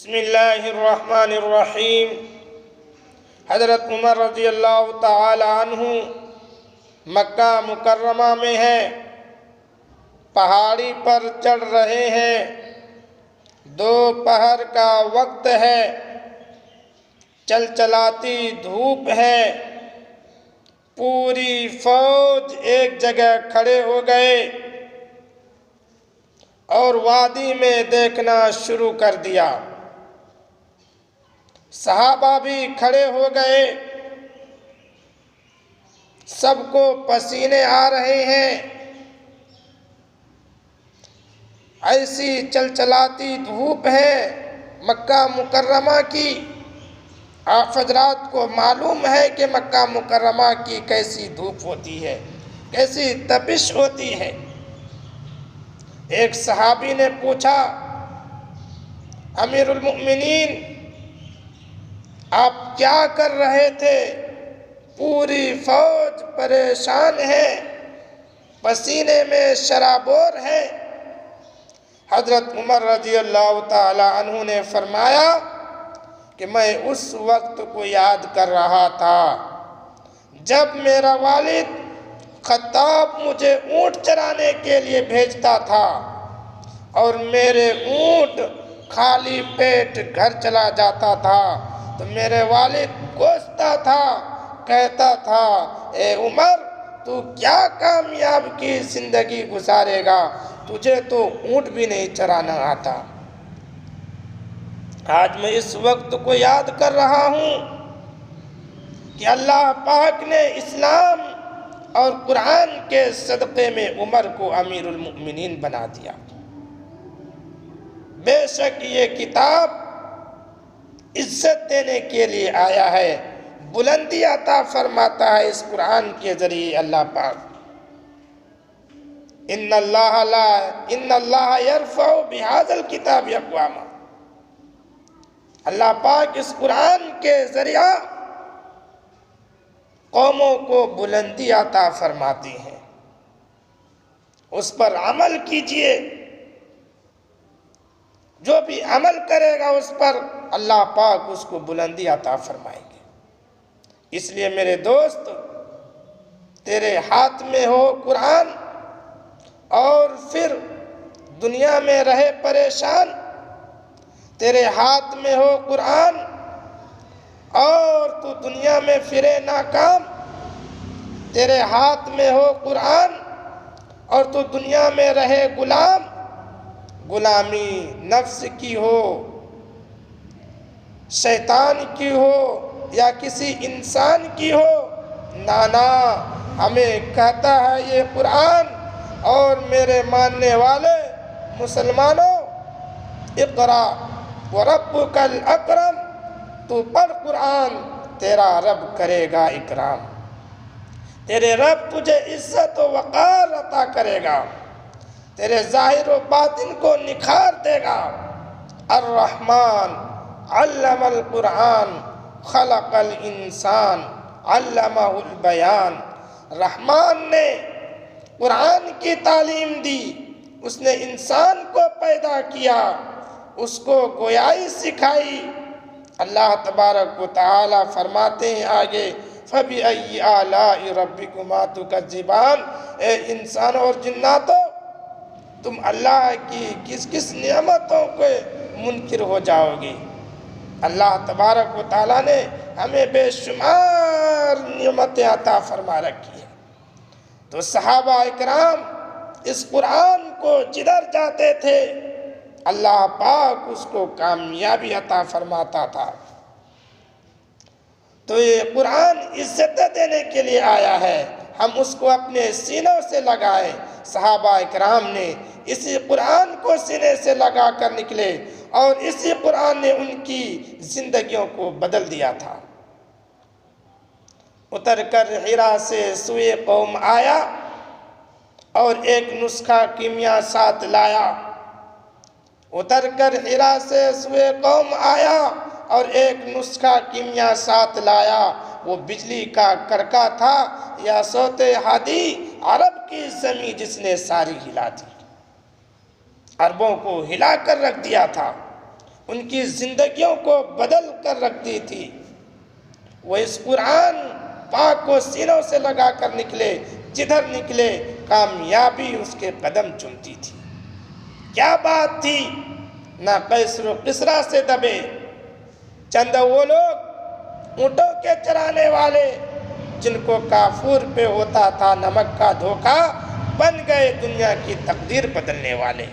بسم اللہ الرحمن الرحیم۔ حضرت عمر رضی اللہ تعالی عنہ مکہ مکرمہ میں ہیں، پہاڑی پر چڑھ رہے ہیں، دوپہر کا وقت ہے، چلچلاتی دھوپ ہے، پوری فوج ایک جگہ کھڑے ہو گئے اور وادی میں دیکھنا شروع کر دیا۔ صحابہ بھی کھڑے ہو گئے، سب کو پسینے آ رہے ہیں، ایسی چلچلاتی دھوپ ہے مکہ مکرمہ کی۔ آپ حضرات کو معلوم ہے کہ مکہ مکرمہ کی کیسی دھوپ ہوتی ہے، کیسی تپش ہوتی ہے۔ ایک صحابی نے پوچھا، امیر المؤمنین آپ کیا کر رہے تھے؟ پوری فوج پریشان ہے، پسینے میں شرابور ہے۔ حضرت عمر رضی اللہ تعالی عنہ نے فرمایا کہ میں اس وقت کو یاد کر رہا تھا جب میرا والد خطاب مجھے اونٹ چرانے کے لیے بھیجتا تھا اور میرے اونٹ خالی پیٹ گھر چلا جاتا تھا تو میرے والد کوستا تھا، کہتا تھا، اے عمر تو کیا کامیاب کی زندگی گزارے گا، تجھے تو اونٹ بھی نہیں چرانا آتا۔ آج میں اس وقت کو یاد کر رہا ہوں کہ اللہ پاک نے اسلام اور قرآن کے صدقے میں عمر کو امیر المؤمنین بنا دیا۔ بے شک یہ کتاب عزت دینے کے لیے آیا ہے، بلندی عطا فرماتا ہے اس قرآن کے ذریعے اللہ پاک۔ ان اللہ یرفع بہذا الکتاب اقواما۔ اللہ پاک اس قرآن کے ذریعہ قوموں کو بلندی عطا فرماتی ہیں، اس پر عمل کیجئے، جو بھی عمل کرے گا اس پر اللہ پاک اس کو بلندی عطا فرمائیں گے۔ اس لیے میرے دوست، تیرے ہاتھ میں ہو قرآن اور پھر دنیا میں رہے پریشان، تیرے ہاتھ میں ہو قرآن اور تو دنیا میں پھرے ناکام، تیرے ہاتھ میں ہو قرآن اور تو دنیا میں رہے غلام، غلامی نفس کی ہو، شیطان کی ہو یا کسی انسان کی ہو، نانا ہمیں کہتا ہے یہ قرآن اور میرے ماننے والے مسلمانوں، اقرا وربک الاکرم، تو پڑھ قرآن، تیرا رب کرے گا اکرام، تیرے رب تجھے عزت و وقار عطا کرے گا، تیرے ظاہر و باطن کو نکھار دے گا۔ الرحمن علم القرآن خلق الانسان علمہ البیان۔ رحمان نے قرآن کی تعلیم دی، اس نے انسان کو پیدا کیا، اس کو گویائی سکھائی۔ اللہ تبارک و تعالی فرماتے ہیں آگے، فَبِأَيِّ آلَاءِ رَبِّكُمَا تُكَذِّبَانِ۔ اے انسان اور جناتو، تم اللہ کی کس کس نعمتوں کے منکر ہو جاؤ گے؟ اللہ تبارک و تعالیٰ نے ہمیں بے شمار نعمتیں عطا فرما رکھی ہیں۔ تو صحابہ اکرام اس قرآن کو جدھر جاتے تھے اللہ پاک اس کو کامیابی عطا فرماتا تھا۔ تو یہ قرآن عزت دینے کے لیے آیا ہے، ہم اس کو اپنے سینوں سے لگائیں۔ صحابہ اکرام نے اسی قرآن کو سینے سے لگا کر نکلے اور اسی قرآن نے ان کی زندگیوں کو بدل دیا تھا۔ اتر کر حرا سے سوئے قوم آیا اور ایک نسخہ کیمیا ساتھ لایا۔ اتر کر حرا سے سوئے قوم آیا اور ایک نسخہ کیمیا ساتھ لایا۔ وہ بجلی کا کڑکا تھا یا صوت ہادی، عرب کی زمین جس نے ساری ہلا دی، عربوں کو ہلا کر رکھ دیا تھا۔ ان کی زندگیوں کو بدل کر رکھتی تھی۔ وہ اس قرآن پاک کو سینوں سے لگا کر نکلے، جدھر نکلے کامیابی اس کے قدم چومتی تھی۔ کیا بات تھی، نہ قیصر و کسریٰ سے دبے، چند وہ لوگ اونٹوں کے چرانے والے جن کو کافور پہ ہوتا تھا نمک کا دھوکہ، بن گئے دنیا کی تقدیر بدلنے والے۔